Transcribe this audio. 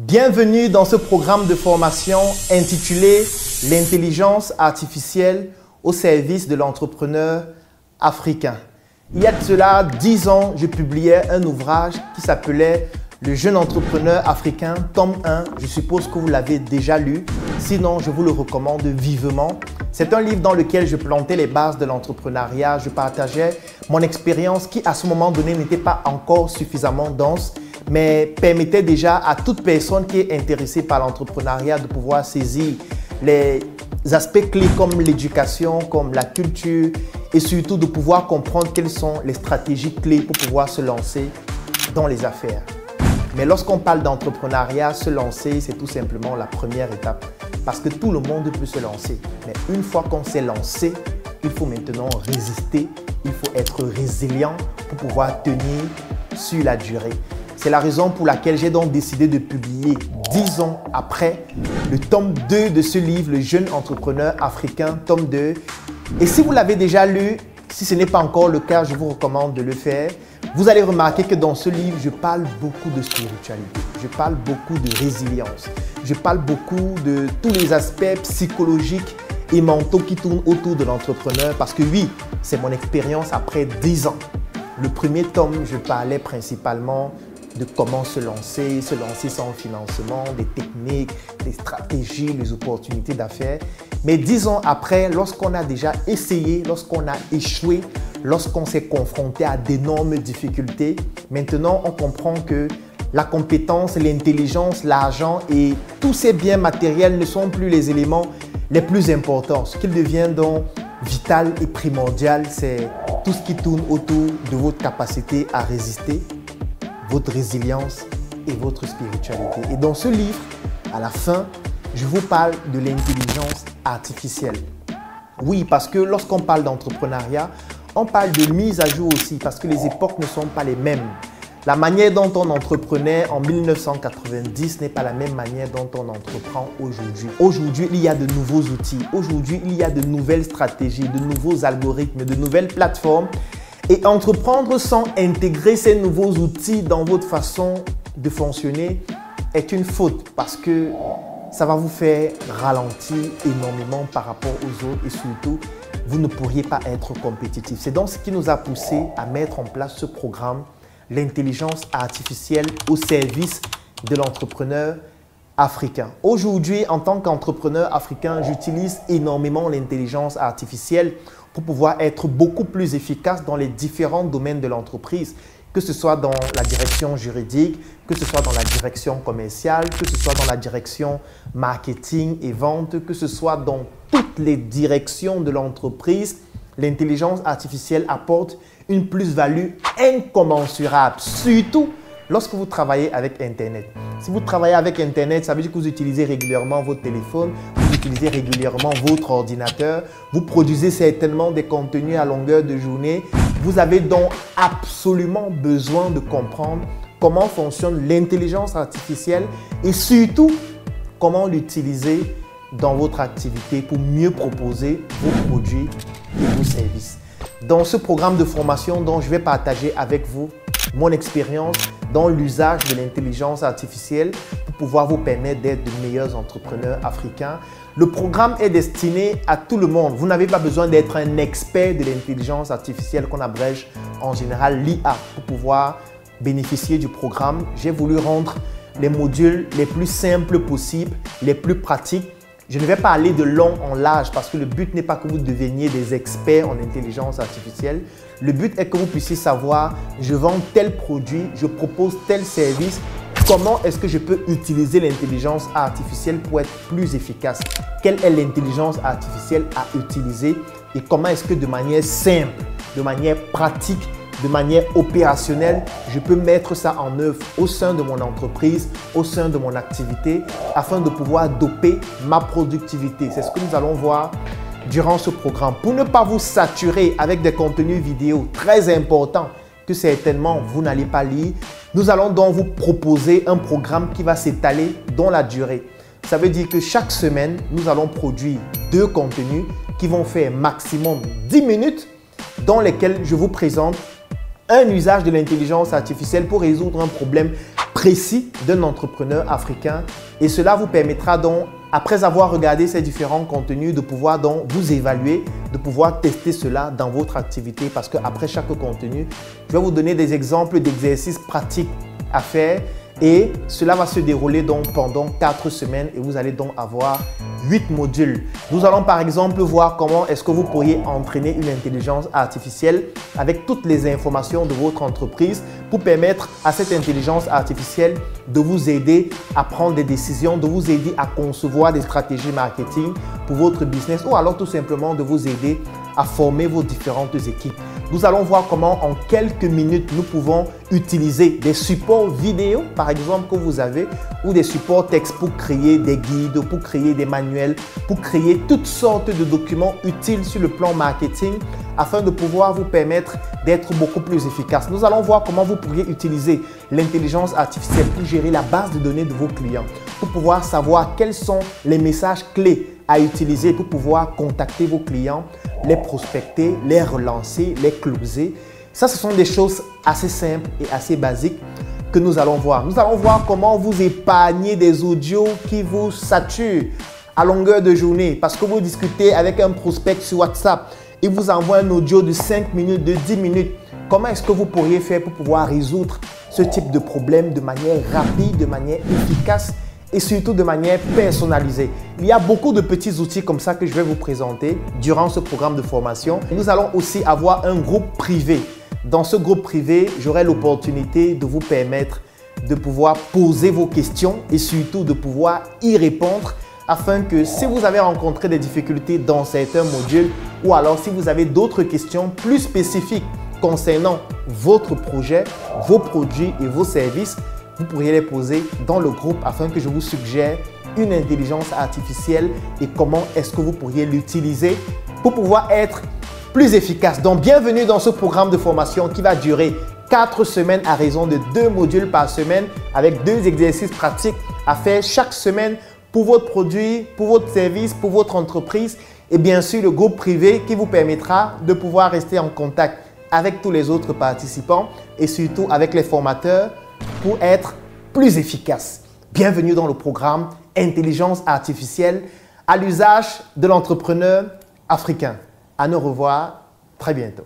Bienvenue dans ce programme de formation intitulé « L'intelligence artificielle au service de l'entrepreneur africain ». Il y a de cela 10 ans, je publiais un ouvrage qui s'appelait « Le jeune entrepreneur africain, tome 1 ». Je suppose que vous l'avez déjà lu, sinon je vous le recommande vivement. C'est un livre dans lequel je plantais les bases de l'entrepreneuriat, je partageais mon expérience qui à ce moment donné n'était pas encore suffisamment dense, mais permettait déjà à toute personne qui est intéressée par l'entrepreneuriat de pouvoir saisir les aspects clés comme l'éducation, comme la culture et surtout de pouvoir comprendre quelles sont les stratégies clés pour pouvoir se lancer dans les affaires. Mais lorsqu'on parle d'entrepreneuriat, se lancer, c'est tout simplement la première étape parce que tout le monde peut se lancer. Mais une fois qu'on s'est lancé, il faut maintenant résister, il faut être résilient pour pouvoir tenir sur la durée. C'est la raison pour laquelle j'ai donc décidé de publier 10 ans après le tome 2 de ce livre, Le jeune entrepreneur africain, tome 2. Et si vous l'avez déjà lu, si ce n'est pas encore le cas, je vous recommande de le faire. Vous allez remarquer que dans ce livre, je parle beaucoup de spiritualité, je parle beaucoup de résilience, je parle beaucoup de tous les aspects psychologiques et mentaux qui tournent autour de l'entrepreneur parce que oui, c'est mon expérience après 10 ans. Le premier tome, je parlais principalement de comment se lancer sans financement, des techniques, des stratégies, les opportunités d'affaires. Mais 10 ans après, lorsqu'on a déjà essayé, lorsqu'on a échoué, lorsqu'on s'est confronté à d'énormes difficultés, maintenant on comprend que la compétence, l'intelligence, l'argent et tous ces biens matériels ne sont plus les éléments les plus importants. Ce qui devient donc vital et primordial, c'est tout ce qui tourne autour de votre capacité à résister, votre résilience et votre spiritualité. Et dans ce livre, à la fin, je vous parle de l'intelligence artificielle. Oui, parce que lorsqu'on parle d'entrepreneuriat, on parle de mise à jour aussi parce que les époques ne sont pas les mêmes. La manière dont on entreprenait en 1990 n'est pas la même manière dont on entreprend aujourd'hui. Aujourd'hui, il y a de nouveaux outils. Aujourd'hui, il y a de nouvelles stratégies, de nouveaux algorithmes, de nouvelles plateformes. Et entreprendre sans intégrer ces nouveaux outils dans votre façon de fonctionner est une faute parce que ça va vous faire ralentir énormément par rapport aux autres et surtout, vous ne pourriez pas être compétitif. C'est donc ce qui nous a poussé à mettre en place ce programme, l'intelligence artificielle au service de l'entrepreneur africain. Aujourd'hui, en tant qu'entrepreneur africain, j'utilise énormément l'intelligence artificielle pour pouvoir être beaucoup plus efficace dans les différents domaines de l'entreprise, que ce soit dans la direction juridique, que ce soit dans la direction commerciale, que ce soit dans la direction marketing et vente, que ce soit dans toutes les directions de l'entreprise. L'intelligence artificielle apporte une plus-value incommensurable, surtout lorsque vous travaillez avec Internet. Si vous travaillez avec Internet, ça veut dire que vous utilisez régulièrement votre téléphone, vous utilisez régulièrement votre ordinateur, vous produisez certainement des contenus à longueur de journée. Vous avez donc absolument besoin de comprendre comment fonctionne l'intelligence artificielle et surtout comment l'utiliser dans votre activité pour mieux proposer vos produits et vos services. Dans ce programme de formation dont je vais partager avec vous mon expérience dans l'usage de l'intelligence artificielle pour pouvoir vous permettre d'être de meilleurs entrepreneurs africains. Le programme est destiné à tout le monde. Vous n'avez pas besoin d'être un expert de l'intelligence artificielle qu'on abrège en général l'IA pour pouvoir bénéficier du programme. J'ai voulu rendre les modules les plus simples possibles, les plus pratiques. Je ne vais pas aller de long en large parce que le but n'est pas que vous deveniez des experts en intelligence artificielle. Le but est que vous puissiez savoir, je vends tel produit, je propose tel service. Comment est-ce que je peux utiliser l'intelligence artificielle pour être plus efficace? Quelle est l'intelligence artificielle à utiliser? Et comment est-ce que de manière simple, de manière pratique, de manière opérationnelle, je peux mettre ça en œuvre au sein de mon entreprise, au sein de mon activité, afin de pouvoir doper ma productivité. C'est ce que nous allons voir durant ce programme. Pour ne pas vous saturer avec des contenus vidéo très importants que certainement vous n'allez pas lire, nous allons donc vous proposer un programme qui va s'étaler dans la durée. Ça veut dire que chaque semaine, nous allons produire 2 contenus qui vont faire maximum 10 minutes dans lesquels je vous présente un usage de l'intelligence artificielle pour résoudre un problème précis d'un entrepreneur africain et cela vous permettra donc, après avoir regardé ces différents contenus, de pouvoir donc vous évaluer, de pouvoir tester cela dans votre activité parce qu'après chaque contenu, je vais vous donner des exemples d'exercices pratiques à faire et cela va se dérouler donc pendant 4 semaines et vous allez donc avoir 8 modules. Nous allons par exemple voir comment est-ce que vous pourriez entraîner une intelligence artificielle avec toutes les informations de votre entreprise pour permettre à cette intelligence artificielle de vous aider à prendre des décisions, de vous aider à concevoir des stratégies marketing pour votre business ou alors tout simplement de vous aider à former vos différentes équipes. Nous allons voir comment en quelques minutes nous pouvons utiliser des supports vidéo par exemple que vous avez ou des supports texte pour créer des guides, pour créer des manuels, pour créer toutes sortes de documents utiles sur le plan marketing afin de pouvoir vous permettre d'être beaucoup plus efficace. Nous allons voir comment vous pourriez utiliser l'intelligence artificielle pour gérer la base de données de vos clients, pour pouvoir savoir quels sont les messages clés à utiliser pour pouvoir contacter vos clients, les prospecter, les relancer, les closer. Ça, ce sont des choses assez simples et assez basiques que nous allons voir. Nous allons voir comment vous épargner des audios qui vous saturent à longueur de journée parce que vous discutez avec un prospect sur WhatsApp. Il vous envoie un audio de 5 minutes, de 10 minutes. Comment est-ce que vous pourriez faire pour pouvoir résoudre ce type de problème de manière rapide, de manière efficace et surtout de manière personnalisée? Il y a beaucoup de petits outils comme ça que je vais vous présenter durant ce programme de formation. Nous allons aussi avoir un groupe privé. Dans ce groupe privé, j'aurai l'opportunité de vous permettre de pouvoir poser vos questions et surtout de pouvoir y répondre afin que si vous avez rencontré des difficultés dans certains modules ou alors si vous avez d'autres questions plus spécifiques concernant votre projet, vos produits et vos services, vous pourriez les poser dans le groupe afin que je vous suggère une intelligence artificielle et comment est-ce que vous pourriez l'utiliser pour pouvoir être plus efficace. Donc, bienvenue dans ce programme de formation qui va durer 4 semaines à raison de 2 modules par semaine avec 2 exercices pratiques à faire chaque semaine pour votre produit, pour votre service, pour votre entreprise et bien sûr le groupe privé qui vous permettra de pouvoir rester en contact avec tous les autres participants et surtout avec les formateurs pour être plus efficace. Bienvenue dans le programme Intelligence artificielle à l'usage de l'entrepreneur africain. À nous revoir très bientôt.